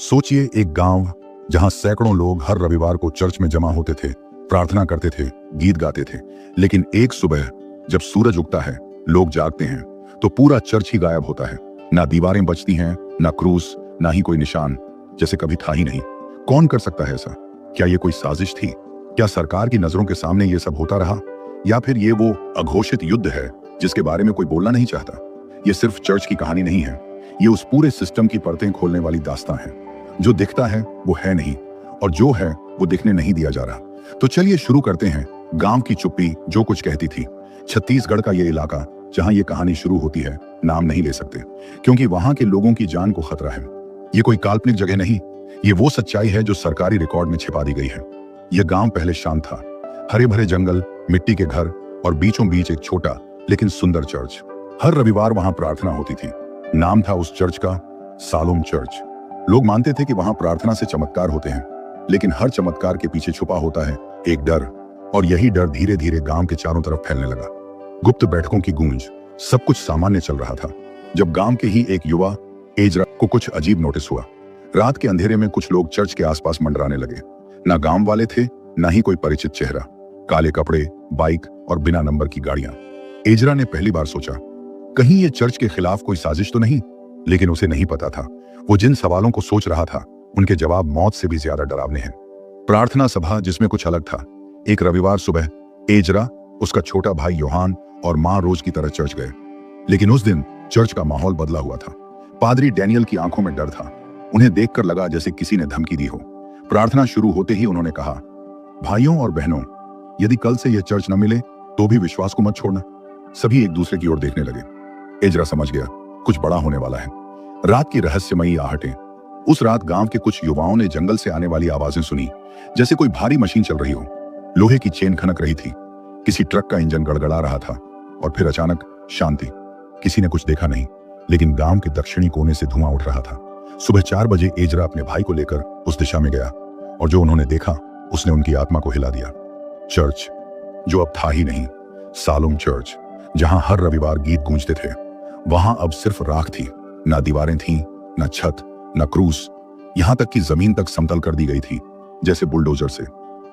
सोचिए एक गांव जहां सैकड़ों लोग हर रविवार को चर्च में जमा होते थे, प्रार्थना करते थे, गीत गाते थे। लेकिन एक सुबह जब सूरज उगता है, लोग जागते हैं, तो पूरा चर्च ही गायब होता है। ना दीवारें बचती हैं, ना क्रूस, ना ही कोई निशान, जैसे कभी था ही नहीं। कौन कर सकता है ऐसा? क्या ये कोई साजिश थी? क्या सरकार की नजरों के सामने ये सब होता रहा? या फिर ये वो अघोषित युद्ध है जिसके बारे में कोई बोलना नहीं चाहता? ये सिर्फ चर्च की कहानी नहीं है, ये उस पूरे सिस्टम की परतें खोलने वाली दास्तां है। जो दिखता है वो है नहीं, और जो है वो दिखने नहीं दिया जा रहा। तो चलिए शुरू करते हैं। गांव की चुप्पी जो कुछ कहती थी। छत्तीसगढ़ का ये इलाका जहां ये कहानी शुरू होती है, नाम नहीं ले सकते, क्योंकि वहां के लोगों की जान को खतरा है। ये कोई काल्पनिक जगह नहीं, ये वो सच्चाई है जो सरकारी रिकॉर्ड में छिपा दी गई है। यह गांव पहले शांत था, हरे भरे जंगल, मिट्टी के घर और बीचों बीच एक छोटा लेकिन सुंदर चर्च। हर रविवार वहां प्रार्थना होती थी। नाम था उस चर्च का सालोम चर्च। लोग मानते थे कि वहां प्रार्थना से चमत्कार होते हैं, लेकिन हर चमत्कार के पीछे छुपा होता है एक डर, और यही डर धीरे धीरे गांव के चारों तरफ फैलने लगा। गुप्त बैठकों की गूंज, सब कुछ सामान्य चल रहा था, जब गांव के ही एक युवा एजरा को कुछ अजीब नोटिस हुआ। रात के अंधेरे में कुछ लोग चर्च के आसपास मंडराने लगे। ना गांव वाले थे, ना ही कोई परिचित चेहरा। काले कपड़े, बाइक और बिना नंबर की गाड़ियां। एजरा ने पहली बार सोचा, कहीं ये चर्च के खिलाफ कोई साजिश तो नहीं? लेकिन उसे नहीं पता था, वो जिन सवालों को सोच रहा था उनके जवाब मौत से भी ज्यादा डरावने हैं। प्रार्थना सभा जिसमें कुछ अलग था। एक रविवार सुबह एजरा, उसका छोटा भाई योहान और मां रोज की तरह चर्च गए। लेकिन उस दिन चर्च का माहौल बदला हुआ था। पादरी डैनियल की आंखों में डर था। उन्हें देखकर लगा जैसे किसी ने धमकी दी हो। प्रार्थना शुरू होते ही उन्होंने कहा, भाइयों और बहनों, यदि कल से यह चर्च न मिले तो भी विश्वास को मत छोड़ना। सभी एक दूसरे की ओर देखने लगे। एजरा समझ गया, कुछ बड़ा होने वाला है। रात की रहस्यमयी आहटें। उस रात गांव के कुछ युवाओं ने जंगल से आने वाली आवाजें सुनी, जैसे कोई भारी मशीन चल रही हो। लोहे की चेन खनक रही थी, किसी ट्रक का इंजन गड़गड़ा रहा था, और फिर अचानक शांति। किसी ने कुछ देखा नहीं, लेकिन गांव के दक्षिणी कोने से धुआं उठ रहा था। सुबह 4 बजे एजरा अपने भाई को लेकर उस दिशा में गया, और जो उन्होंने देखा उसने उनकी आत्मा को हिला दिया। चर्च जो अब था ही नहीं, सालोम चर्च, जहां हर रविवार गीत गूंजते थे, वहां अब सिर्फ राख थी। ना दीवारें थीं, ना छत, ना क्रूस, यहां तक कि जमीन तक समतल कर दी गई थी, जैसे बुलडोजर से।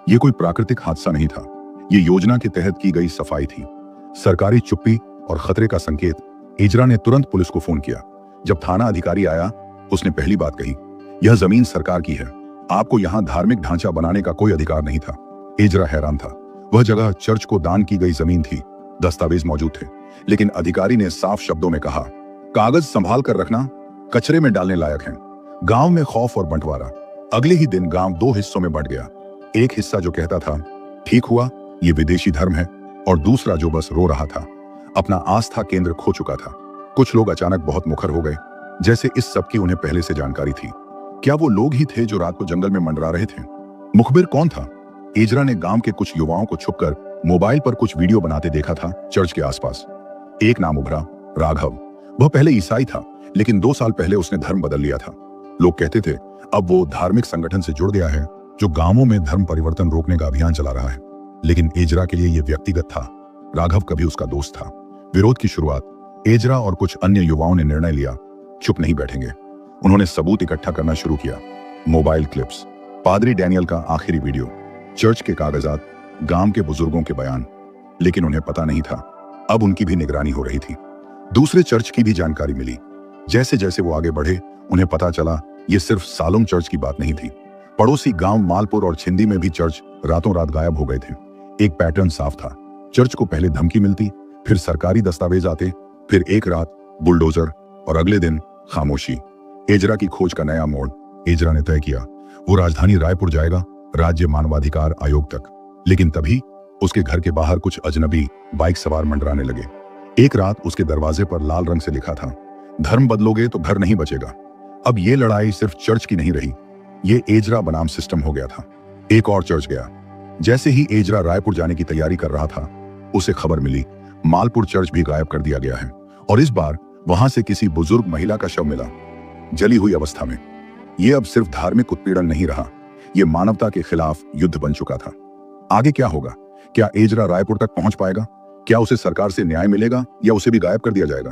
यह कोई प्राकृतिक हादसा नहीं था, ये योजना के तहत की गई सफाई थी। सरकारी चुप्पी और खतरे का संकेत। एजरा ने तुरंत पुलिस को फोन किया। जब थाना अधिकारी आया, उसने पहली बात कही, यह जमीन सरकार की है, आपको यहां धार्मिक ढांचा बनाने का कोई अधिकार नहीं था। एजरा हैरान था। वह जगह चर्च को दान की गई जमीन थी, दस्तावेज मौजूद थे, लेकिन अधिकारी ने साफ शब्दों में कहा, कागज संभाल कर रखना, कचरे में डालने लायक हैं। गांव में खौफ और बंटवारा। अगले ही दिन गांव 2 हिस्सों में बंट गया। एक हिस्सा जो कहता था, ठीक हुआ, ये विदेशी धर्म है, और दूसरा जो बस रो रहा था, अपना आस्था केंद्र खो चुका था। कुछ लोग अचानक बहुत मुखर हो गए, जैसे इस सब की उन्हें पहले से जानकारी थी। क्या वो लोग ही थे जो रात को जंगल में मंडरा रहे थे? मुखबिर कौन था? एजरा ने गांव के कुछ युवाओं को छुपकर मोबाइल पर कुछ वीडियो बनाते देखा था चर्च के आसपास। एक नाम उभरा, राघव। वह पहले ईसाई था, लेकिन 2 साल पहले उसने धर्म बदल लिया था। लोग कहते थे अब वो धार्मिक संगठन से जुड़ गया है, जो गांवों में धर्म परिवर्तन रोकने का अभियान चला रहा है। लेकिन एजरा के लिए यह व्यक्तिगत था, राघव कभी उसका दोस्त था। विरोध की शुरुआत। एजरा और कुछ अन्य युवाओं ने निर्णय लिया, चुप नहीं बैठेंगे। उन्होंने सबूत इकट्ठा करना शुरू किया। मोबाइल क्लिप्स, पादरी डैनियल का आखिरी वीडियो, चर्च के कागजात, गांव के बुजुर्गों के बयान। लेकिन उन्हें पता नहीं था, अब उनकी भी निगरानी हो रही थी। दूसरे चर्च की भी जानकारी मिली। जैसे जैसे वो आगे बढ़े, उन्हें पता चला ये सिर्फ सालोम चर्च की बात नहीं थी। पड़ोसी गांव मालपुर और छिंदी में भी चर्च रातों रात गायब हो गए थे। एक पैटर्न साफ था, चर्च को पहले धमकी मिलती, फिर सरकारी दस्तावेज आते, फिर एक रात बुलडोजर, और अगले दिन खामोशी। एजरा की खोज का नया मोड़। एजरा ने तय किया, वो राजधानी रायपुर जाएगा, राज्य मानवाधिकार आयोग तक। लेकिन तभी उसके घर के बाहर कुछ अजनबी बाइक सवार मंडराने लगे। एक रात उसके दरवाजे पर लाल रंग से लिखा था, धर्म बदलोगे तो घर नहीं बचेगा। अब ये लड़ाई सिर्फ चर्च की नहीं रही, ये एजरा बनाम सिस्टम हो गया था। एक और चर्च गया। जैसे ही एजरा रायपुर जाने की तैयारी कर रहा था, उसे खबर मिली मालपुर चर्च भी गायब कर दिया गया है, और इस बार वहां से किसी बुजुर्ग महिला का शव मिला, जली हुई अवस्था में। यह अब सिर्फ धार्मिक उत्पीड़न नहीं रहा, यह मानवता के खिलाफ युद्ध बन चुका था। आगे क्या होगा? क्या एजरा रायपुर तक पहुंच पाएगा? क्या उसे सरकार से न्याय मिलेगा, या उसे भी गायब कर दिया जाएगा?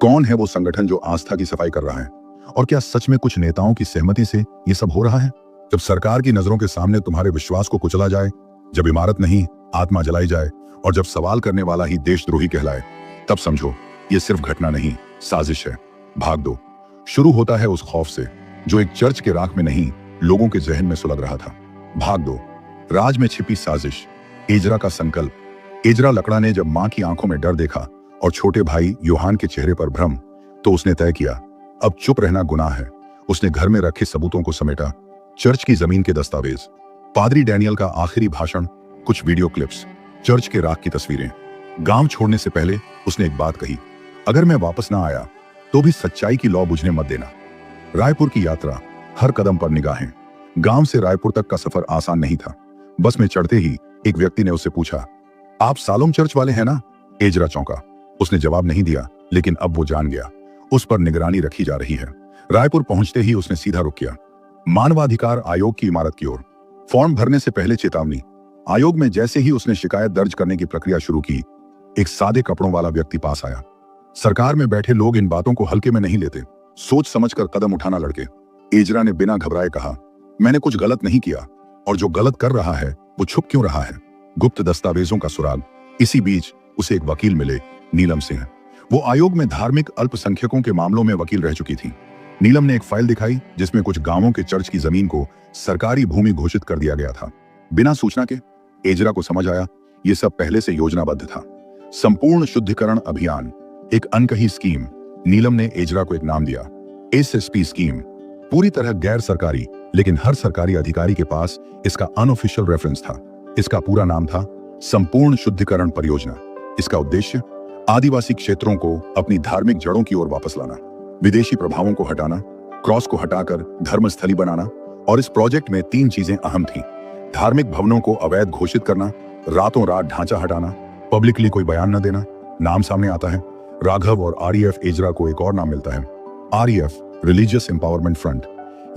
कौन है वो संगठन जो आस्था की सफाई कर रहा है? और क्या सच में कुछ नेताओं की सहमति से ये सब हो रहा है? जब सरकार की नजरों के सामने तुम्हारे विश्वास को कुचला जाए, जब इमारत नहीं आत्मा जलाई जाए और जब सवाल करने वाला ही देशद्रोही कहलाए, तब समझो ये सिर्फ घटना नहीं, साजिश है। भाग दो शुरू होता है उस खौफ से जो एक चर्च के राख में नहीं, लोगों के जहन में सुलग रहा था। भाग दो राज में छिपी साजिश, एजरा का संकल्प। एजरा लकड़ा ने जब मां की आंखों में डर देखा और छोटे भाई योहान के चेहरे पर भ्रम, तो उसने तय किया अब चुप रहना गुनाह है। उसने घर में रखे सबूतों को समेटा, चर्च की जमीन के दस्तावेज, पादरी डैनियल का आखिरी भाषण, कुछ वीडियो क्लिप्स, चर्च के राख की तस्वीरें। गांव छोड़ने से पहले उसने एक बात कही, अगर मैं वापस ना आया तो भी सच्चाई की लौ बुझने मत देना। रायपुर की यात्रा, हर कदम पर निगाहें। गांव से रायपुर तक का सफर आसान नहीं था। बस में चढ़ते ही एक व्यक्ति ने उससे पूछा, आप सालोम चर्च वाले हैं ना? एजरा चौंका। उसने जवाब नहीं दिया, लेकिन अब वो जान गया उस पर निगरानी रखी जा रही है। रायपुर पहुंचते ही उसने सीधा रुख किया, मानवाधिकार आयोग की इमारत की ओर। फॉर्म भरने से पहले चेतावनी। आयोग में जैसे ही उसने शिकायत दर्ज करने की प्रक्रिया शुरू की, एक सादे कपड़ों वाला व्यक्ति पास आया। सरकार में बैठे लोग इन बातों को हल्के में नहीं लेते, सोच समझकर कदम उठाना लड़के। एजरा ने बिना घबराए कहा, मैंने कुछ गलत नहीं किया, और जो गलत कर रहा है वो छुप क्यों रहा है? गुप्त दस्तावेजों का सुराग। इसी बीच उसे एक वकील मिले, नीलम सिंह। वो आयोग में धार्मिक अल्पसंख्यकों के मामलों में वकील रह चुकी थी। नीलम ने एक फाइल दिखाई जिसमें कुछ गांवों के चर्च की जमीन को सरकारी भूमि घोषित कर दिया गया था, बिना सूचना के। एजरा को समझ आया ये सब पहले से योजनाबद्ध था। संपूर्ण शुद्धिकरण अभियान, एक अनकही स्कीम। नीलम ने एजरा को एक नाम दिया, एसएसपी स्कीम। पूरी तरह गैर सरकारी, लेकिन हर सरकारी अधिकारी के पास इसका अनऑफिशियल रेफरेंस था। इसका पूरा नाम था संपूर्ण शुद्धिकरण परियोजना। इसका उद्देश्य आदिवासी क्षेत्रों को अपनी धार्मिक जड़ों की ओर वापस लाना, विदेशी प्रभावों को हटाना, क्रॉस को हटाकर धर्मस्थली बनाना। और इस प्रोजेक्ट में 3 चीजें अहम थीं। धार्मिक भवनों को अवैध घोषित करना, रातों रात ढांचा हटाना, पब्लिकली कोई बयान न देना। नाम सामने आता है राघव और आरईएफ। एजरा को एक और नाम मिलता है, आरईएफ, रिलीजियस एम्पावरमेंट फ्रंट।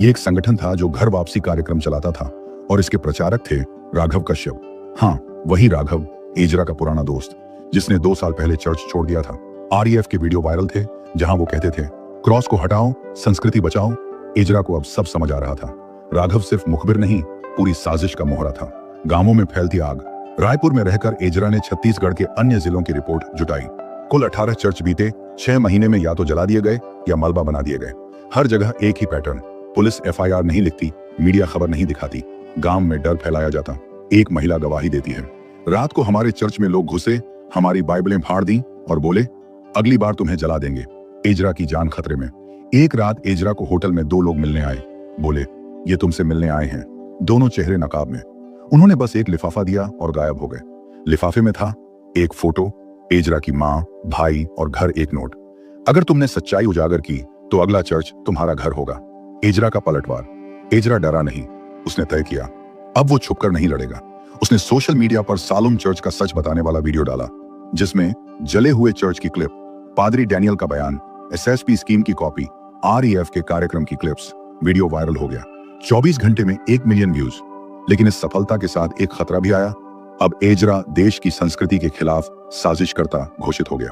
ये एक संगठन था जो घर वापसी कार्यक्रम चलाता था, और इसके प्रचारक थे राघव कश्यप। हाँ, वही राघव, एजरा का पुराना दोस्त, जिसने 2 साल पहले चर्च छोड़ दिया था। आरईएफ के वीडियो वायरल थे जहां वो कहते थे, क्रॉस को हटाओ, संस्कृति बचाओ। एजरा को अब सब समझ आ रहा था। राघव सिर्फ मुखबिर नहीं, पूरी साजिश का मोहरा था। गांवों में फैलती आग। रायपुर में रहकर एजरा ने छत्तीसगढ़ के अन्य जिलों की रिपोर्ट जुटाई। कुल 18 चर्च बीते 6 महीने में या तो जला दिए गए या मलबा बना दिए गए। हर जगह एक ही पैटर्न। पुलिस एफआईआर नहीं लिखती, मीडिया खबर नहीं दिखाती, गांव में डर फैलाया जाता। एक महिला गवाही देती है, रात को हमारे चर्च में लोग घुसे, हमारी बाइबलें फाड़ दी और बोले अगली बार तुम्हें जला देंगे। एजरा की जान खतरे में। एक रात एजरा को होटल में 2 लोग मिलने आए। बोले, ये तुमसे मिलने आए हैं। दोनों चेहरे नकाब में। उन्होंने बस एक लिफाफा दिया और गायब हो गए। लिफाफे में था एक फोटो, एजरा की माँ, भाई और घर, एक नोट। अगर तुमने सच्चाई उजागर की तो अगला चर्च तुम्हारा घर होगा। एजरा का पलटवार। एजरा डरा नहीं, उसने तय किया अब वो छुपकर नहीं लड़ेगा। उसने सोशल मीडिया पर सालोम चर्च का सच बताने वाला वीडियो डाला, जिसमें जले हुए चर्च की क्लिप, पादरी डैनियल का बयान, एसएसपी स्कीम की कॉपी, आरईएफ के कार्यक्रम की क्लिप्स। वीडियो वायरल हो गया। 24 घंटे में 1 मिलियन व्यूज। लेकिन इस सफलता के साथ एक खतरा भी आया। अब एजरा देश की संस्कृति के खिलाफ साजिश करता घोषित हो गया।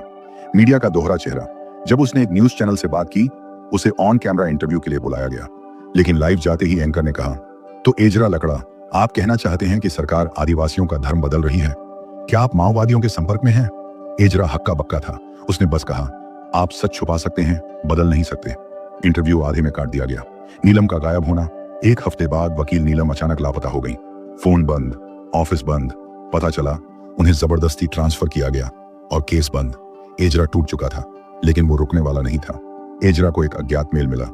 मीडिया का दोहरा चेहरा। जब उसने एक न्यूज चैनल से बात की, उसे ऑन कैमरा इंटरव्यू के लिए बुलाया गया। लेकिन लाइव जाते ही एंकर ने कहा, तो एजरा लकड़ा, आप कहना चाहते हैं कि सरकार आदिवासियों का धर्म बदल रही है? क्या आप माओवादियों के संपर्क में हैं? एजरा हक्का बक्का था। उसने बस कहा, आप सच छुपा सकते हैं, बदल नहीं सकते। इंटरव्यू आधे में काट दिया गया। नीलम का गायब होना। 1 हफ्ते बाद वकील नीलम अचानक लापता हो गई। फोन बंद, ऑफिस बंद। पता चला उन्हें जबरदस्ती ट्रांसफर किया गया और केस बंद। एजरा टूट चुका था, लेकिन वो रुकने वाला नहीं था। एजरा को एक अज्ञात मेल मिला,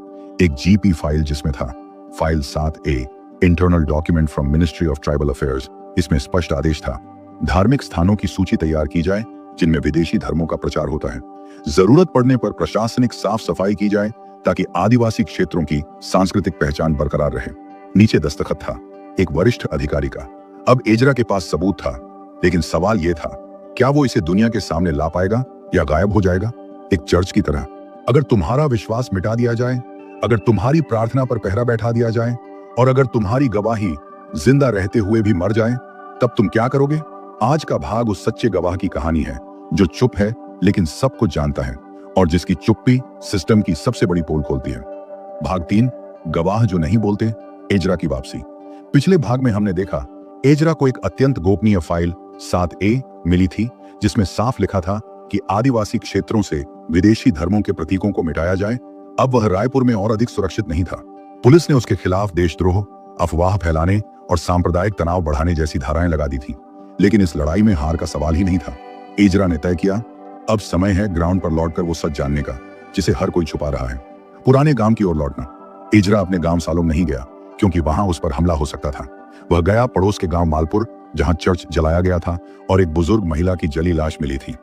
एक जीपी फाइल जिसमें था file 7A, internal document from ministry of tribal affairs. इसमें स्पष्ट आदेश था, धार्मिक स्थानों की सूची तैयार की जाए जिनमें विदेशी धर्मों का प्रचार होता है। जरूरत पड़ने पर प्रशासनिक साफ सफाई की जाए ताकि आदिवासी क्षेत्रों की सांस्कृतिक पहचान बरकरार रहे। नीचे दस्तखत था एक वरिष्ठ अधिकारी का। अब एजरा के पास सबूत था, लेकिन सवाल यह था, क्या वो इसे दुनिया के सामने ला पाएगा या गायब हो जाएगा? एक चर्च की तरह। अगर तुम्हारा विश्वास मिटा दिया जाए, अगर तुम्हारी प्रार्थना पर पहरा बैठा दिया जाए, और अगर तुम्हारी गवाही जिंदा रहते हुए भी मर जाए, तब तुम क्या करोगे? आज का भाग उस सच्चे गवाह की कहानी है, जो चुप है लेकिन सब कुछ जानता है, और जिसकी चुप्पी सिस्टम की सबसे बड़ी पोल खोलती है। भाग 3, गवाह जो नहीं बोलते, एजरा की वापसी। पिछले भाग में हमने देखा एजरा को एक अत्यंत गोपनीय फाइल 7A मिली थी, जिसमें साफ लिखा था कि आदिवासी क्षेत्रों से विदेशी धर्मों के प्रतीकों को मिटाया जाए। अब वह रायपुर में और अधिक सुरक्षित नहीं था। पुलिस ने उसके खिलाफ देशद्रोह, अफवाह फैलाने और सांप्रदायिक तनाव बढ़ाने जैसी धाराएं लगा दी थी, लेकिन इस लड़ाई में हार का सवाल ही नहीं था। एजरा ने तय किया, अब समय है ग्राउंड पर लौटकर वो सच जानने का जिसे हर कोई छुपा रहा है। पुराने गांव की ओर लौटना। एजरा अपने गांव सालों नहीं गया, क्योंकि वहां उस पर हमला हो सकता था। वह गया पड़ोस के गांव मालपुर, जहां चर्च जलाया गया था और एक बुजुर्ग महिला की जली लाश मिली थी।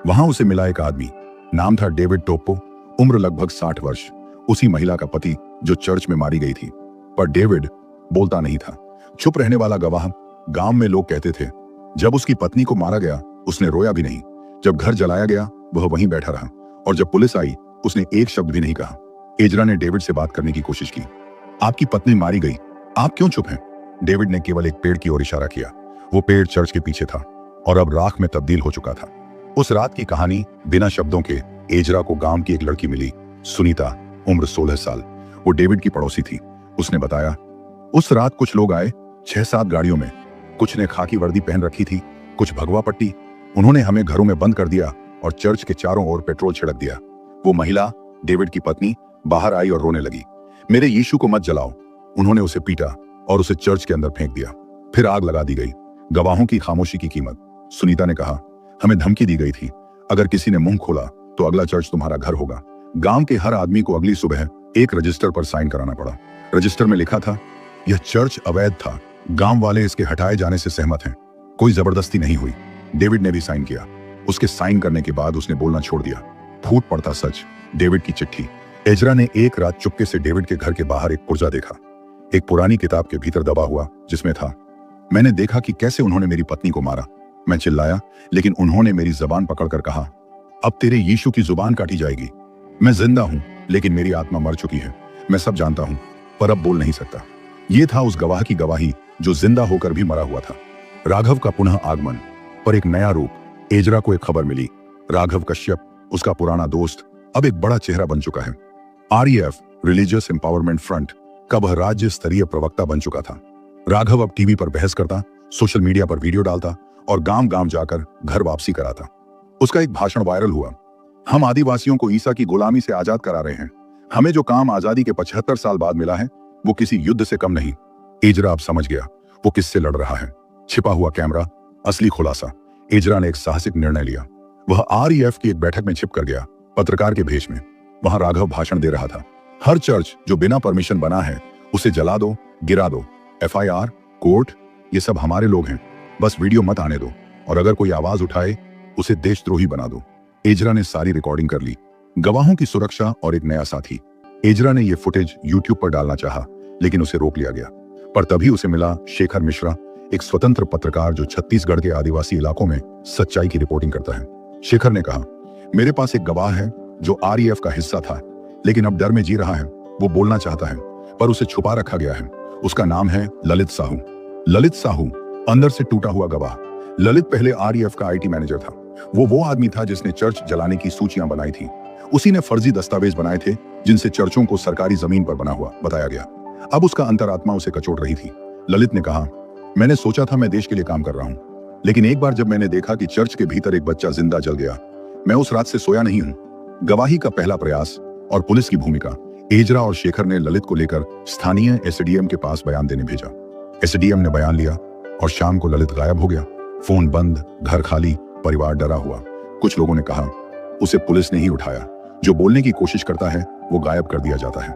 वहां उसे मिला एक आदमी, नाम था डेविड टोप्पो, उम्र लगभग 60 वर्ष, उसी महिला का पति जो चर्च में मारी गई थी। पर डेविड बोलता नहीं था, चुप रहने वाला गवाह। गांव में लोग कहते थे जब उसकी पत्नी को मारा गया उसने रोया भी नहीं, जब घर जलाया गया वह वहीं बैठा रहा, और जब पुलिस आई उसने एक शब्द भी नहीं कहा। एजरा ने डेविड से बात करने की कोशिश की। आपकी पत्नी मारी गई, आप क्यों चुप हैं? डेविड ने केवल एक पेड़ की ओर इशारा किया। वो पेड़ चर्च के पीछे था और अब राख में तब्दील हो चुका था। उस रात की कहानी बिना शब्दों के। एजरा को गांव की एक लड़की मिली, सुनीता, उम्र 16 साल। वो डेविड की पड़ोसी थी। उसने बताया, उस रात कुछ लोग आए, 6-7 गाड़ियों में। कुछ ने खाकी वर्दी पहन रखी थी, कुछ भगवा पट्टी। उन्होंने हमें घरों में बंद कर दिया और चर्च के चारों ओर पेट्रोल छिड़क दिया। वो महिला, डेविड की पत्नी, बाहर आई और रोने लगी। मेरे यीशु को मत जलाओ। उन्होंने उसे पीटा और उसे चर्च के अंदर फेंक दिया। फिर आग लगा दी गई। गवाहों की खामोशी की कीमत। सुनीता ने कहा, हमें धमकी दी गई थी, अगर किसी ने मुंह खोला तो अगला चर्च तुम्हारा घर होगा। गांव के हर आदमी को अगली सुबह एक रजिस्टर पर साइन कराना पड़ा। रजिस्टर में लिखा था, यह चर्च अवैध था, गांव वाले इसके हटाए जाने से सहमत हैं। कोई जबरदस्ती नहीं हुई। डेविड ने भी साइन किया। उसके साइन करने के बाद उसने बोलना छोड़ दिया। फूट पड़ता सच, डेविड की चिट्ठी। एजरा ने एक रात चुपके से डेविड के घर के बाहर एक पुर्जा देखा, एक पुरानी किताब के भीतर दबा हुआ, जिसमें था, मैंने देखा कि कैसे उन्होंने मेरी पत्नी को मारा। मैं चिल्लाया, लेकिन उन्होंने मेरी जबान पकड़कर कहा, अब तेरे यीशु की जुबान काटी जाएगी। मैं जिंदा हूं, लेकिन मेरी आत्मा मर चुकी है। मैं सब जानता हूं, पर अब बोल नहीं सकता। यह था उस गवाह की गवाही जो जिंदा होकर भी मरा हुआ था। राघव का पुनः आगमन। पर एक नया रूप। एजरा को एक खबर मिली। राघव कश्यप, उसका पुराना दोस्त, अब एक बड़ा चेहरा बन चुका है। REF, रिलीजियस एम्पावरमेंट फ्रंट का वह राज्य स्तरीय प्रवक्ता बन चुका था। राघव अब टीवी पर बहस करता, सोशल मीडिया पर वीडियो डालता और गांव गांव जाकर घर वापसी कराता। उसका एक भाषण वायरल हुआ, हम आदिवासियों को ईसा की गुलामी से आजाद करा रहे हैं। हमें जो काम आजादी के 75 साल बाद मिला है वो किसी युद्ध से कम नहीं। एजरा अब समझ गया वो किससे लड़ रहा है। छिपा हुआ कैमरा, असली खुलासा। एजरा ने एक साहसिक निर्णय लिया। वह REF की एक बैठक में छिप कर गया, पत्रकार के भेष में। वहां राघव भाषण दे रहा था, हर चर्च जो बिना परमिशन बना है उसे जला दो, गिरा दो। FIR, कोर्ट, ये सब हमारे लोग हैं, बस वीडियो मत आने दो, और अगर कोई आवाज उठाए उसे देशद्रोही बना दो। एजरा ने सारी रिकॉर्डिंग कर ली। गवाहों की सुरक्षा और एक नया साथी। एजरा ने यह फुटेज YouTube पर डालना चाहा, लेकिन उसे रोक लिया गया। पर तभी उसे मिला शेखर मिश्रा, एक स्वतंत्र पत्रकार जो छत्तीसगढ़ के आदिवासी इलाकों में सच्चाई की रिपोर्टिंग करता है। शेखर ने कहा, मेरे पास एक गवाह है जो REF का हिस्सा था, लेकिन अब डर में जी रहा है। वो बोलना चाहता है, पर उसे छुपा रखा गया है। उसका नाम है ललित साहू। ललित साहू, अंदर से टूटा हुआ गवाह। ललित पहले REF का IT मैनेजर था। वो आदमी था जिसने चर्च जलाने की सूचियां बनाई थी। उसी ने फर्जी दस्तावेज बनाए थे जिनसे चर्चों को सरकारी जमीन पर बना हुआ बताया गया। अब उसका अंतरात्मा उसे कचोट रही थी। ललित ने कहा, मैंने सोचा था मैं देश के लिए काम कर रहा हूं, लेकिन एक बार जब मैंने देखा कि चर्च के भीतर एक बच्चा जिंदा जल गया, मैं उस रात से सोया नहीं हूं। गवाही का पहला प्रयास और पुलिस की भूमिका। एजरा और शेखर ने ललित को लेकर स्थानीय SDM के पास बयान देने भेजा। SDM ने बयान लिया और शाम को ललित गायब हो गया। फोन बंद, घर खाली, परिवार डरा हुआ। कुछ लोगों ने कहा उसे पुलिस ने ही उठाया। जो बोलने की कोशिश करता है वो गायब कर दिया जाता है।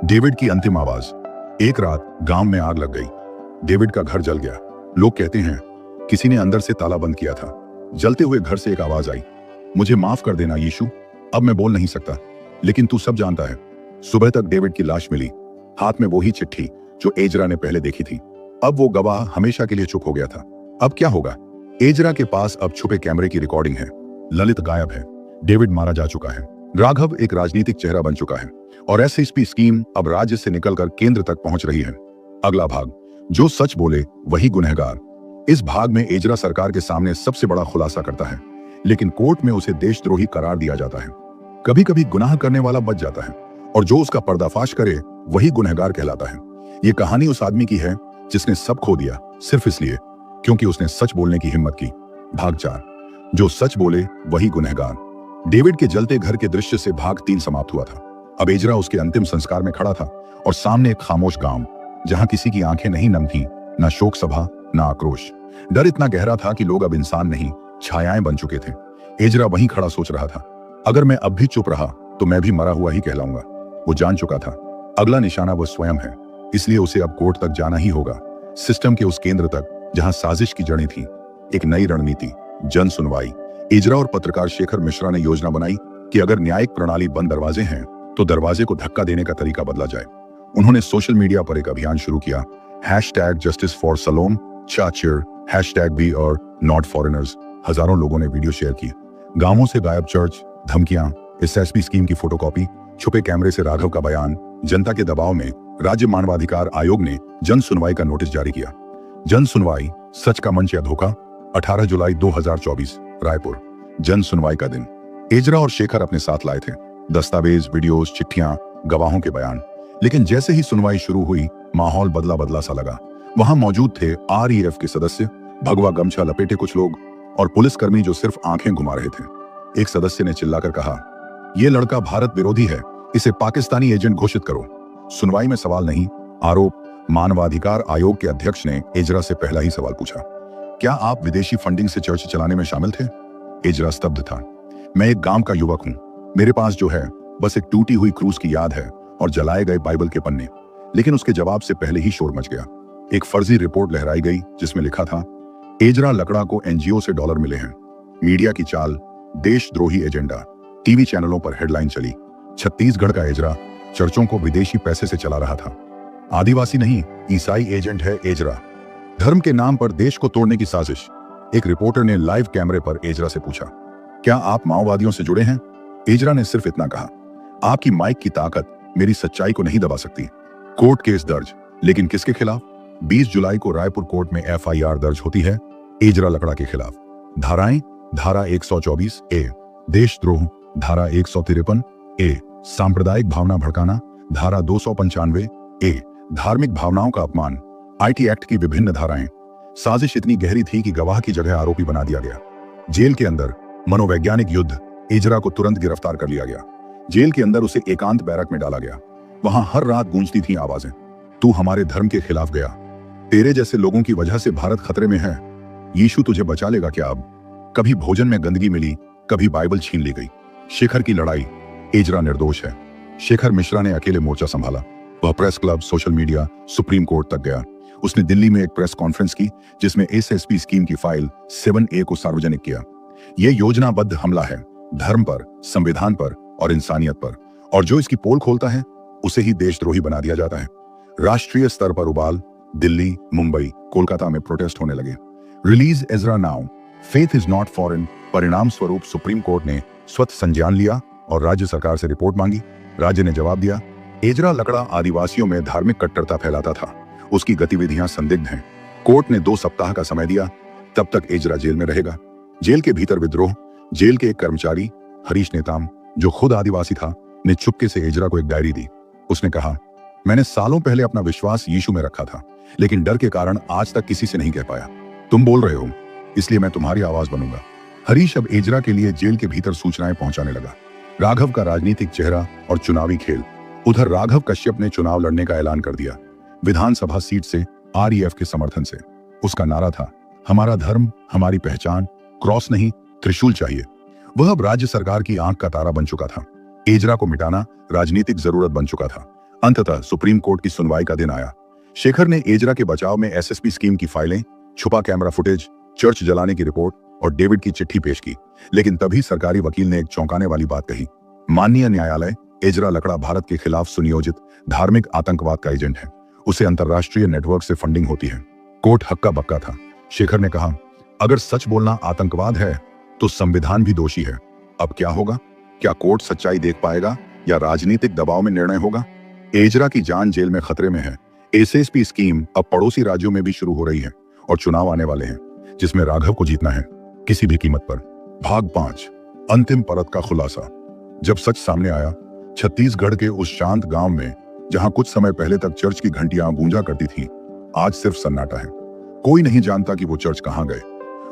डेविड की अंतिम आवाज। एक रात गांव में आग लग गई। डेविड का घर जल गया। लोग कहते हैं किसी ने अंदर से ताला बंद किया था। जलते हुए घर से एक आवाज आई, मुझे माफ कर देना यीशु, अब मैं बोल नहीं सकता, लेकिन तू सब जानता है। सुबह तक डेविड की लाश मिली, हाथ में वही चिट्ठी जो एजरा ने पहले देखी थी। अब वो गवाह हमेशा के लिए चुप हो गया था। अब क्या होगा? एजरा के पास अब छुपे कैमरे की रिकॉर्डिंग है। ललित गायब है। डेविड मारा जा चुका है। राघव एक राजनीतिक चेहरा बन चुका है और SSP स्कीम अब राज्य से निकलकर केंद्र तक पहुंच रही है। अगला भाग, जो सच बोले वही गुनहगार। इस भाग में एजरा सरकार के सामने सबसे बड़ा खुलासा करता है, लेकिन कोर्ट में उसे देशद्रोही करार दिया जाता है। कभी कभी गुनाह करने वाला बच जाता है और जो उसका पर्दाफाश करे वही गुनहगार कहलाता है। ये कहानी उस आदमी की है जिसने सब खो दिया सिर्फ इसलिए क्योंकि उसने सच बोलने की हिम्मत की। भाग 4, जो सच बोले वही गुनहगार। डेविड के जलते घर के दृश्य से भाग 3 समाप्त हुआ था। अब एजरा उसके अंतिम संस्कार में खड़ा था और सामने एक खामोश गांव जहां किसी की आंखें नहीं नम थीं, ना शोक सभा ना आक्रोश। डर इतना गहरा था कि लोग अब इंसान नहीं छायाएं बन चुके थे। एजरा वहीं खड़ा सोच रहा था, अगर मैं अब भी चुप रहा तो मैं भी मरा हुआ ही कहलाऊंगा। वो जान चुका था अगला निशाना वो स्वयं है, इसलिए उसे अब कोर्ट तक जाना ही होगा, सिस्टम के उस केंद्र तक जहां साजिश की जड़ें थीं। एक नई रणनीति, जन सुनवाई। एजरा और पत्रकार शेखर मिश्रा ने योजना बनाई कि अगर न्यायिक प्रणाली बंद दरवाजे हैं तो दरवाजे को धक्का देने का तरीका बदला जाए। उन्होंने सोशल मीडिया पर एक अभियान शुरू किया, #Justice for Salom, Chachir, #We are not foreigners। हजारों लोगों ने वीडियो शेयर की। गांवों से गायब चर्च, धमकियां, SSP स्कीम की फोटोकॉपी, छुपे कैमरे से राघव का बयान। जनता के दबाव में राज्य मानवाधिकार आयोग ने जन सुनवाई का नोटिस जारी किया। जन सुनवाई, सच का मंच या धोखा। 18 जुलाई 2024, रायपुर। जन सुनवाई का दिन। एजरा और शेखर अपने साथ लाए थे दस्तावेज, वीडियोस, चिट्ठियां, गवाहों के बयान। लेकिन जैसे ही सुनवाई शुरू हुई माहौल बदला बदला सा लगा। वहां मौजूद थे REF के सदस्य, भगवा गमछा लपेटे कुछ लोग और पुलिसकर्मी जो सिर्फ आंखें घुमा रहे थे। एक सदस्य ने चिल्लाकर कहा, यह लड़का भारत विरोधी है, इसे पाकिस्तानी एजेंट घोषित करो। सुनवाई में सवाल नहीं, आरोप। मानवाधिकार आयोग के अध्यक्ष ने एजरा से पहला ही सवाल पूछा, क्या आप विदेशी फंडिंग से चर्च चलाने में शामिल थे? एजरा स्तब्ध था। मैं एक गांव का युवक हूं, मेरे पास जो है बस एक टूटी हुई क्रूज की याद है और जलाए गए बाइबल के पन्ने। लेकिन उसके जवाब से पहले ही शोर मच गया। एक फर्जी रिपोर्ट लहराई गई जिसमें लिखा था, एजरा लकड़ा को NGO से डॉलर मिले हैं। मीडिया की चाल, देशद्रोही एजेंडा। टीवी चैनलों पर हेडलाइन चली, छत्तीसगढ़ का एजरा चर्चों को विदेशी पैसे से चला रहा था। आदिवासी नहीं, ईसाई एजेंट है एजरा। धर्म के नाम पर देश को तोड़ने की साजिश। एक रिपोर्टर ने लाइव कैमरे पर एजरा से पूछा, क्या आप माओवादियों से जुड़े हैं? एजरा ने सिर्फ इतना कहा, आपकी माइक की ताकत मेरी सच्चाई को नहीं दबा सकती। कोर्ट केस दर्ज, लेकिन किसके खिलाफ? 20 जुलाई को रायपुर कोर्ट में FIR दर्ज होती है एजरा लकड़ा के खिलाफ। धाराएं, धारा 124A देशद्रोह, धारा 153A सांप्रदायिक भावना भड़काना, धारा 295A धार्मिक भावनाओं का अपमान। IT एक्ट की विभिन्न धाराएं। साजिश इतनी गहरी थी कि गवाह की जगह आरोपी बना दिया गया। जेल के अंदर मनोवैज्ञानिक युद्ध। एजरा को तुरंत गिरफ्तार कर लिया गया। जेल के अंदर उसे एकांत बैरक में डाला गया। वहां हर रात गूंजती थी आवाजें, तू हमारे धर्म के खिलाफ गया, तेरे जैसे लोगों की वजह से भारत खतरे में है, यीशु तुझे बचा लेगा क्या अब? कभी भोजन में गंदगी मिली, कभी बाइबल छीन ली गई। शेखर की लड़ाई। एजरा निर्दोष है। शेखर मिश्रा ने अकेले मोर्चा संभाला। वह press club, social media, supreme court तक गया। उसने दिल्ली में एक प्रेस कॉन्फ्रेंस की जिसमें SSP स्कीम की फाइल 7A को सार्वजनिक किया। यह योजनाबद्ध हमला है धर्म पर, संविधान पर और इंसानियत पर, और जो इसकी पोल खोलता है उसे ही देशद्रोही बना दिया जाता है। राष्ट्रीय स्तर पर उबाल। दिल्ली, मुंबई, कोलकाता में प्रोटेस्ट होने लगे। Release Ezra now, faith is not foreign. परिणाम स्वरूप सुप्रीम कोर्ट ने स्वतः संज्ञान लिया और राज्य सरकार से रिपोर्ट मांगी। राज्य ने जवाब दिया, एजरा लकड़ा आदिवासियों में धार्मिक कट्टरता फैलाता था, उसकी गतिविधियां संदिग्ध हैं। कोर्ट ने 2 सप्ताह का समय दिया, तब तक एजरा जेल में रहेगा। जेल के भीतर विद्रोह। जेल के एक कर्मचारी, हरीश नेताम, जो खुद आदिवासी था, ने चुपके से एजरा को एक डायरी दी। उसने कहा, मैंने सालों पहले अपना विश्वास यीशु में रखा था, लेकिन डर के कारण आज तक किसी से नहीं कह पाया। तुम बोल रहे हो, इसलिए मैं तुम्हारी आवाज बनूंगा। हरीश अब एजरा के लिए जेल के भीतर सूचनाएं पहुंचाने लगा। राघव का राजनीतिक चेहरा और चुनावी खेल। उधर राघव कश्यप ने चुनाव लड़ने का ऐलान कर दिया, विधानसभा सीट से, REF के समर्थन से। उसका नारा था, हमारा धर्म, हमारी पहचान, क्रॉस नहीं त्रिशूल चाहिए। वह अब राज्य सरकार की आंख का तारा बन चुका था। एजरा को मिटाना राजनीतिक जरूरत बन चुका था। अंततः सुप्रीम कोर्ट की सुनवाई का दिन आया। शेखर ने एजरा के बचाव में SSP स्कीम की फाइलें, छुपा कैमरा फुटेज, चर्च जलाने की रिपोर्ट और डेविड की चिट्ठी पेश की। लेकिन तभी सरकारी वकील ने एक चौंकाने वाली बात कही, माननीय न्यायालय, एजरा लकड़ा भारत के खिलाफ सुनियोजित धार्मिक आतंकवाद का एजेंट है। उसे अंतर्राष्ट्रीय नेटवर्क से फंडिंग होती है। कोर्ट हक्का बक्का था। शेखर ने कहा, अगर सच बोलना आतंकवाद है तो संविधान भी दोषी है। अब क्या होगा? क्या कोर्ट सच्चाई देख पाएगा या राजनीतिक दबाव में निर्णय होगा? एजरा की जान जेल में खतरे में है। SSP स्कीम अब पड़ोसी राज्यों में भी शुरू हो रही है और चुनाव आने वाले हैं जिसमें राघव को जीतना है किसी भी कीमत पर। भाग 5, अंतिम परत का खुलासा। जब सच सामने आया छत्तीसगढ़ के उस शांत गांव में जहां कुछ समय पहले तक चर्च की घंटियां गूंजा करती थीं, आज सिर्फ सन्नाटा है। कोई नहीं जानता कि वो चर्च कहां गए।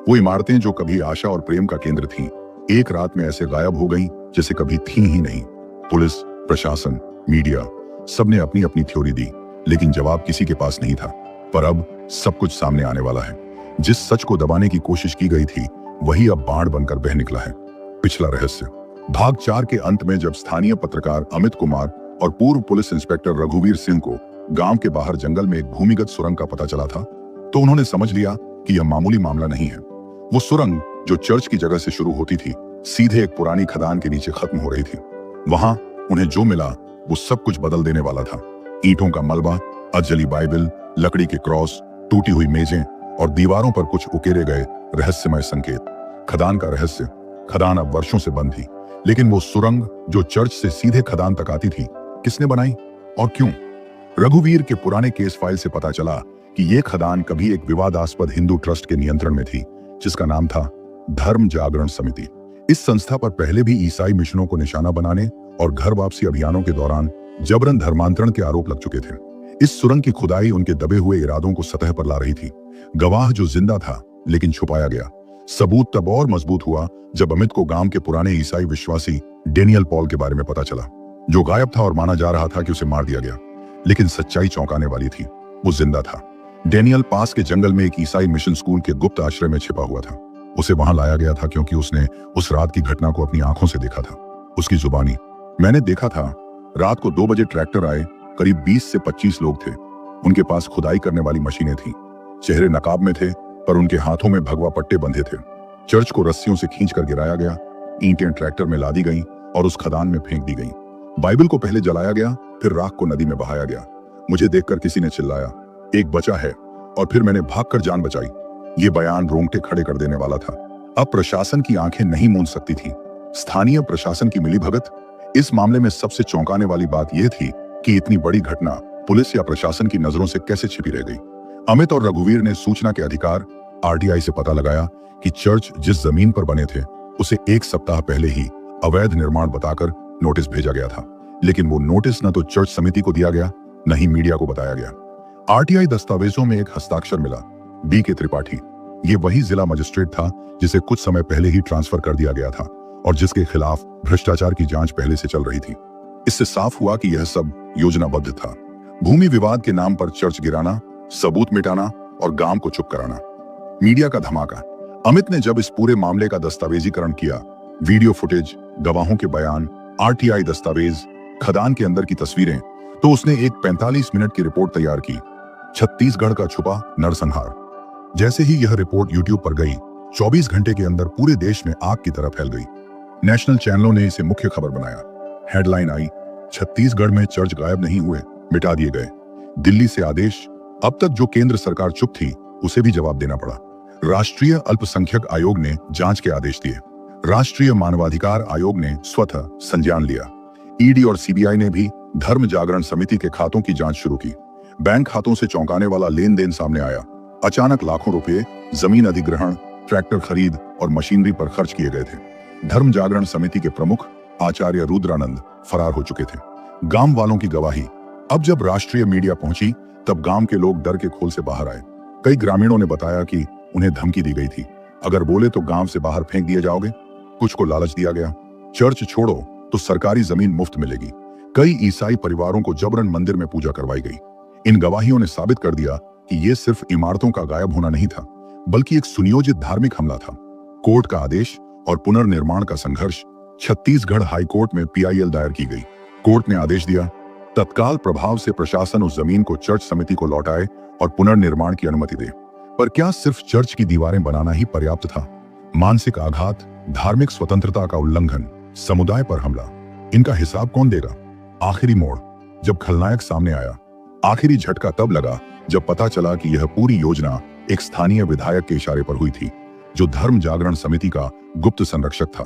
वो इमारतें जो कभी आशा और प्रेम का केंद्र थीं, एक रात में ऐसे गायब हो गईं जैसे कभी थीं ही नहीं। पुलिस, प्रशासन, मीडिया, सबने अपनी अपनी थ्योरी दी, लेकिन जवाब किसी के पास नहीं था। पर अब सब कुछ सामने आने वाला है। जिस सच को दबाने की कोशिश की गई थी, वही अब बाढ़ बनकर बह निकला है। पिछला रहस्य। भाग 4 के अंत में जब स्थानीय पत्रकार अमित कुमार और पूर्व पुलिस इंस्पेक्टर रघुवीर सिंह को गांव के बाहर जंगल में एक भूमिगत सुरंग का पता चला था, तो उन्होंने समझ लिया कि यह मामूली मामला नहीं है। वो सुरंग जो चर्च की जगह से शुरू होती थी, सीधे एक पुरानी खदान के नीचे खत्म हो रही थी। वहां उन्हें जो मिला वो सब कुछ बदल देने वाला था। ईंटों का मलबा, अधजली बाइबल, लकड़ी के क्रॉस, टूटी हुई मेजें और दीवारों पर कुछ उकेरे गए रहस्यमय संकेत। खदान का रहस्य। खदान अब वर्षों से बंद थी, लेकिन वो सुरंग जो चर्च से सीधे खदान तक आती थी, किसने बनाई और क्यों? रघुवीर के पुराने केस फाइल से पता चला कि ये खदान कभी एक विवादास्पद हिंदू ट्रस्ट के नियंत्रण में थी, जिसका नाम था धर्म जागरण समिति। इस संस्था पर पहले भी ईसाई मिशनों को निशाना बनाने और घर वापसी अभियानों के दौरान जबरन धर्मांतरण के आरोप लग चुके थे। इस सुरंग की खुदाई उनके दबे हुए इरादों को सतह पर ला रही थी। गवाह जो जिंदा था लेकिन छुपाया गया। सबूत तब और मजबूत हुआ जब अमित को गांव के पुराने ईसाई विश्वासी डेनियल पॉल के बारे में पता चला, जो गायब था और माना जा रहा था कि उसे मार दिया गया। लेकिन सच्चाई चौंकाने वाली थी। वो जिंदा था। डेनियल पास के जंगल में एक ईसाई मिशन स्कूल के गुप्त आश्रय में छिपा हुआ था। उसे वहां लाया गया था क्योंकि उसने उस रात की घटना को अपनी आंखों से देखा था। उसकी जुबानी, मैंने देखा था, रात को 2 बजे ट्रैक्टर आए, करीब 20 से 25 लोग थे। उनके पास खुदाई करने वाली मशीनें थीं। चेहरे नकाब में थे, पर उनके हाथों में भगवा पट्टे बंधे थे। चर्च को रस्सियों से खींचकर गिराया गया, ईंटें ट्रैक्टर में लादी गईं और उस खदान में फेंक दी गईं। बाइबल को पहले जलाया गया, फिर राख को नदी में बहाया गया। मुझे देखकर किसी ने चिल्लाया, एक बचा है, और फिर मैंने भागकर जान बचाई। ये बयान रोंगटे खड़े कर देने वाला था। अब प्रशासन की आंखें नहीं मूंद सकती थी। स्थानीय प्रशासन की मिलीभगत। इस मामले में सबसे चौंकाने वाली बात यह थी कि इतनी बड़ी घटना पुलिस या प्रशासन की नजरों से कैसे छिपी रह गई। अमित और रघुवीर ने सूचना के अधिकार आरटीआई से पता लगाया कि चर्च जिस जमीन पर बने थे, उसे 1 सप्ताह पहले ही अवैध निर्माण बताकर नोटिस भेजा गया था। लेकिन वो नोटिस न तो चर्च समिति को दिया गया, न ही मीडिया को बताया गया। आरटीआई दस्तावेजों में एक हस्ताक्षर मिला, BK त्रिपाठी। ये वही जिला मजिस्ट्रेट था जिसे कुछ समय पहले ही ट्रांसफर कर दिया गया था और जिसके खिलाफ भ्रष्टाचार की जांच पहले से चल रही थी। इससे साफ हुआ कि यह सब योजनाबद्ध था। भूमि विवाद के नाम पर चर्च गिराना, सबूत मिटाना और गांव को चुप कराना। मीडिया का धमाका। अमित ने जब इस पूरे मामले का दस्तावेजीकरण किया, वीडियो फुटेज, गवाहों के बयान, आरटीआई दस्तावेज, खदान के अंदर की तस्वीरें, तो उसने एक 45 मिनट की रिपोर्ट तैयार की, छत्तीसगढ़ का छुपा नरसंहार। जैसे ही यह रिपोर्ट यूट्यूब पर गई, 24 घंटे के अंदर पूरे देश में आग की तरह फैल गई। नेशनल चैनलों ने इसे मुख्य खबर बनाया। हेडलाइन आई, छत्तीसगढ़ में चर्च गायब नहीं हुए, मिटा दिए गए। दिल्ली से आदेश। अब तक जो केंद्र सरकार चुप थी, उसे भी जवाब देना पड़ा। राष्ट्रीय अल्पसंख्यक आयोग ने जांच के आदेश दिए। राष्ट्रीय मानवाधिकार आयोग ने स्वतः संज्ञान लिया। ईडी और सीबीआई ने भी धर्म जागरण समिति के खातों की जांच शुरू की। बैंक खातों से चौंकाने वाला लेन देन सामने आया। अचानक लाखों रुपए जमीन अधिग्रहण, ट्रैक्टर खरीद और मशीनरी पर खर्च किए गए थे। धर्म जागरण समिति के प्रमुख आचार्य रुद्रानंद फरार हो चुके थे। गांव वालों की गवाही। अब जब राष्ट्रीय मीडिया पहुंची, तब गांव के लोग डर के खोल से बाहर आए। कई ग्रामीणों ने बताया कि उन्हें धमकी दी गई थी, अगर बोले तो गांव से बाहर फेंक दिए जाओगे। कुछ को लालच दिया गया, चर्च छोड़ो तो सरकारी जमीन मुफ्त मिलेगी। कई ईसाई परिवारों को जबरन मंदिर में पूजा करवाई गई। इन गवाहियों ने साबित कर दिया कि यह सिर्फ इमारतों का गायब होना नहीं था, बल्कि एक सुनियोजित धार्मिक हमला था। कोर्ट का आदेश और पुनर्निर्माण का संघर्ष। छत्तीसगढ़ हाईकोर्ट में PIL दायर की गई। कोर्ट ने आदेश दिया, तत्काल प्रभाव से प्रशासन उस जमीन को चर्च समिति को लौटाए और पुनर्निर्माण की अनुमति दे। पर क्या सिर्फ चर्च की दीवारें बनाना ही पर्याप्त था? मानसिक आघात, धार्मिक स्वतंत्रता का उल्लंघन, समुदाय पर हमला, इनका हिसाब कौन देगा? आखिरी मोड़, जब खलनायक सामने आया। आखिरी झटका तब लगा जब पता चला कि यह पूरी योजना एक स्थानीय विधायक के इशारे पर हुई थी, जो धर्म जागरण समिति का गुप्त संरक्षक था।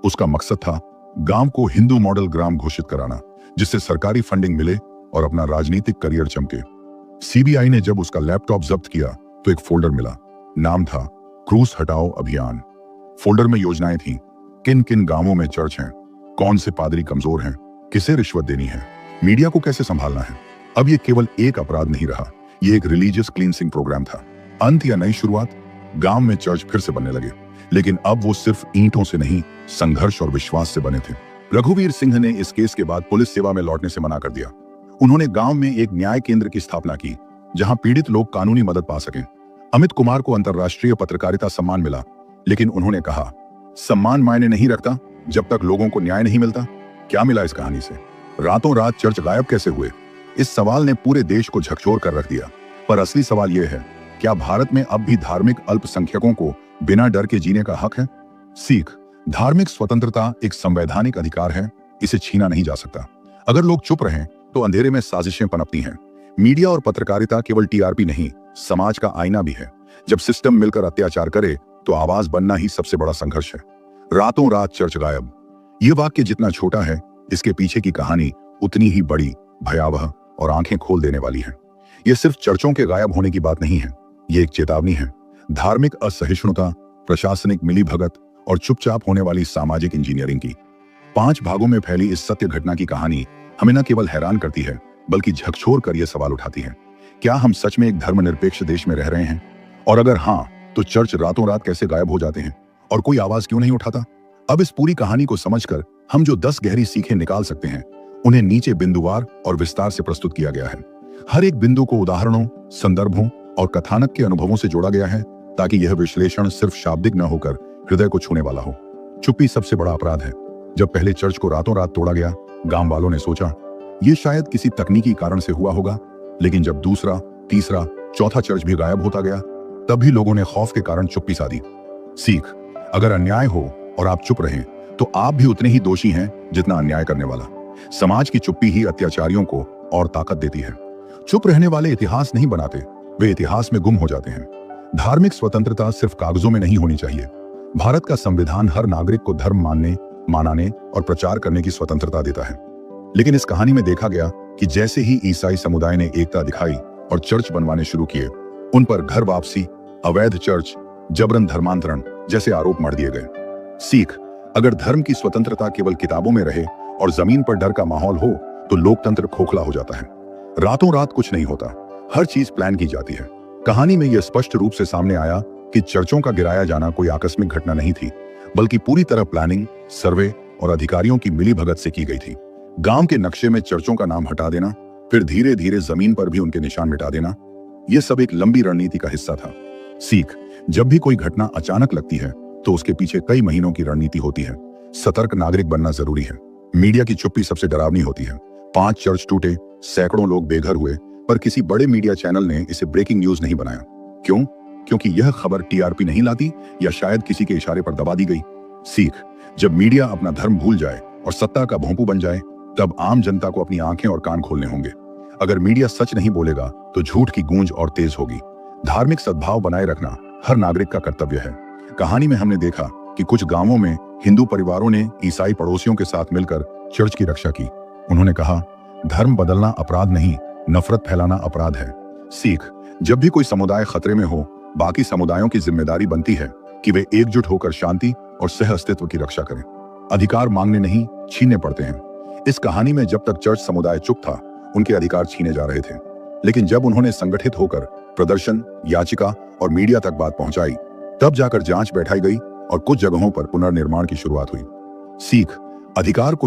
उसका मकसद था गांव को हिंदू मॉडल ग्राम घोषित कराना, जिससे सरकारी फंडिंग मिले और अपना राजनीतिक करियर चमके। सीबीआई ने जब उसका लैपटॉप जब्त किया तो एक फोल्डर मिला। नाम था क्रूस हटाओ अभियान। फोल्डर में योजनाएं थीं, किन किन गांवों में चर्च हैं, कौन से पादरी कमजोर हैं, किसे रिश्वत देनी है, मीडिया को कैसे संभालना है। अब ये केवल एक अपराध नहीं रहा, ये एक रिलीजियस क्लींसिंग प्रोग्राम था। अंत या नई शुरुआत, गांव में चर्च फिर से बनने लगे, लेकिन अब वो सिर्फ ईंटों से नहीं, संघर्ष और विश्वास से बने थे। रघुवीर सिंह ने इस केस के बाद पुलिस सेवा में लौटने से मना कर दिया। उन्होंने गांव में एक न्याय केंद्र की स्थापना की, जहां पीड़ित लोग कानूनी मदद पा सकें। अमित कुमार को अंतर्राष्ट्रीय पत्रकारिता सम्मान मिला, लेकिन उन्होंने कहा, सम्मान मायने नहीं रखता जब तक लोगों को न्याय नहीं मिलता। क्या मिला इस कहानी से? रातों रात चर्च गायब कैसे हुए? इस सवाल ने पूरे देश को झकझोर कर रख दिया। पर असली सवाल यह है, क्या भारत में अब भी धार्मिक अल्पसंख्यकों को बिना डर के जीने का हक है? सीख, धार्मिक स्वतंत्रता एक संवैधानिक अधिकार है, इसे छीना नहीं जा सकता। अगर लोग चुप रहें तो अंधेरे में साजिशें पनपती हैं। मीडिया और पत्रकारिता केवल टीआरपी नहीं, समाज का आईना भी है। जब सिस्टम मिलकर अत्याचार करे तो आवाज बनना ही सबसे बड़ा संघर्ष है। रातों रात चर्च गायब, यह वाक्य जितना छोटा है, इसके पीछे की कहानी उतनी ही बड़ी, भयावह और आंखें खोल देने वाली है। यह सिर्फ चर्चों के गायब होने की बात नहीं है, यह एक चेतावनी है। धार्मिक असहिष्णुता, प्रशासनिक मिलीभगत और चुपचाप होने वाली सामाजिक इंजीनियरिंग की 5 भागों में फैली इस सत्य घटना की कहानी हमें न केवल हैरान करती है, बल्कि झकझोर कर यह सवाल उठाती है, क्या हम सच में एक धर्मनिरपेक्ष देश में रह रहे हैं? और अगर हाँ, तो चर्च रातों रात कैसे गायब हो जाते हैं और कोई आवाज क्यों नहीं उठाता? अब इस पूरी कहानी को समझकर हम जो 10 गहरी सीखें निकाल सकते हैं, उन्हें नीचे बिंदुवार और विस्तार से प्रस्तुत किया गया है। हर एक बिंदु को उदाहरणों, संदर्भों और कथानक के अनुभवों से जोड़ा गया है, ताकि यह विश्लेषण सिर्फ शाब्दिक न होकर हृदय को छूने वाला हो। चुप्पी सबसे बड़ा अपराध है। जब पहले चर्च को रातों रात तोड़ा गया, गांव वालों ने सोचा यह शायद किसी तकनीकी कारण से हुआ होगा, लेकिन जब दूसरा, तीसरा, चौथा चर्च भी गायब होता गया, तब भी लोगों ने खौफ के कारण चुप्पी साधी। सीख, अगर अन्याय हो और आप चुप रहें, तो आप भी उतने ही दोषी हैं जितना अन्याय करने वाला। समाज की चुप्पी ही अत्याचारियों को और ताकत देती है। चुप रहने वाले इतिहास नहीं बनाते, वे इतिहास में गुम हो जाते हैं। धार्मिक स्वतंत्रता सिर्फ कागजों में नहीं होनी चाहिए। भारत का संविधान हर नागरिक को धर्म मानने, मनाने और प्रचार करने की स्वतंत्रता देता है। लेकिन इस कहानी में देखा गया कि जैसे ही ईसाई समुदाय ने एकता दिखाई और चर्च बनवाने शुरू किए, उन पर घर वापसी, अवैध चर्च, जबरन धर्मांतरण जैसे आरोप मढ़ दिए गए। सीख, अगर धर्म की स्वतंत्रता केवल किताबों में रहे और जमीन पर डर का माहौल हो, तो लोकतंत्र खोखला हो जाता है। रातों रात कुछ नहीं होता, हर चीज प्लान की जाती है। कहानी में यह स्पष्ट रूप से सामने आया कि चर्चों का गिराया जाना कोई आकस्मिक घटना नहीं थी, बल्कि पूरी तरह प्लानिंग, सर्वे और अधिकारियों की मिलीभगत से की गई थी। गांव के नक्शे में चर्चों का नाम हटा देना, फिर धीरे धीरे जमीन पर भी उनके निशान मिटा देना, यह सब एक लंबी रणनीति का हिस्सा था। सीख, जब भी कोई घटना अचानक लगती है, तो उसके पीछे कई महीनों की रणनीति होती है। सतर्क नागरिक बनना जरूरी है। मीडिया की चुप्पी सबसे डरावनी होती है। 5 चर्च टूटे, सैकड़ों लोग बेघर हुए, पर किसी बड़े मीडिया चैनल ने इसे ब्रेकिंग न्यूज नहीं बनाया। क्यों? क्योंकि यह खबर टीआरपी नहीं लाती, या शायद किसी के इशारे पर दबा दी गई। सीख, जब मीडिया अपना धर्म भूल जाए और सत्ता का भोंपू बन जाए, तब आम जनता को अपनी आंखें और कान खोलने होंगे। अगर मीडिया सच नहीं बोलेगा, तो झूठ की गूंज और तेज होगी। धार्मिक सद्भाव बनाए रखना हर नागरिक का कर्तव्य है। कहानी में हमने देखा कि कुछ गांवों में हिंदू परिवारों ने ईसाई पड़ोसियों के साथ मिलकर चर्च की रक्षा की। उन्होंने कहा, धर्म बदलना अपराध नहीं, नफरत फैलाना अपराध है। सीख, जब भी कोई समुदाय खतरे में हो, बाकी समुदायों की जिम्मेदारी बनती है कि वे एकजुट होकर शांति और सह अस्तित्व की रक्षा करें। अधिकार मांगने नहीं, छीनने पड़ते हैं। इस कहानी में जब तक चर्च समुदाय चुप था, उनके अधिकार छीने जा रहे थे, लेकिन जब उन्होंने संगठित होकर प्रदर्शन, याचिका और मीडिया तक बात पहुंचाई, तब जाकर जांच बैठाई गई और कुछ जगहों पर पुनर्निर्माण की शुरुआत हुई। सीख, अधिकार को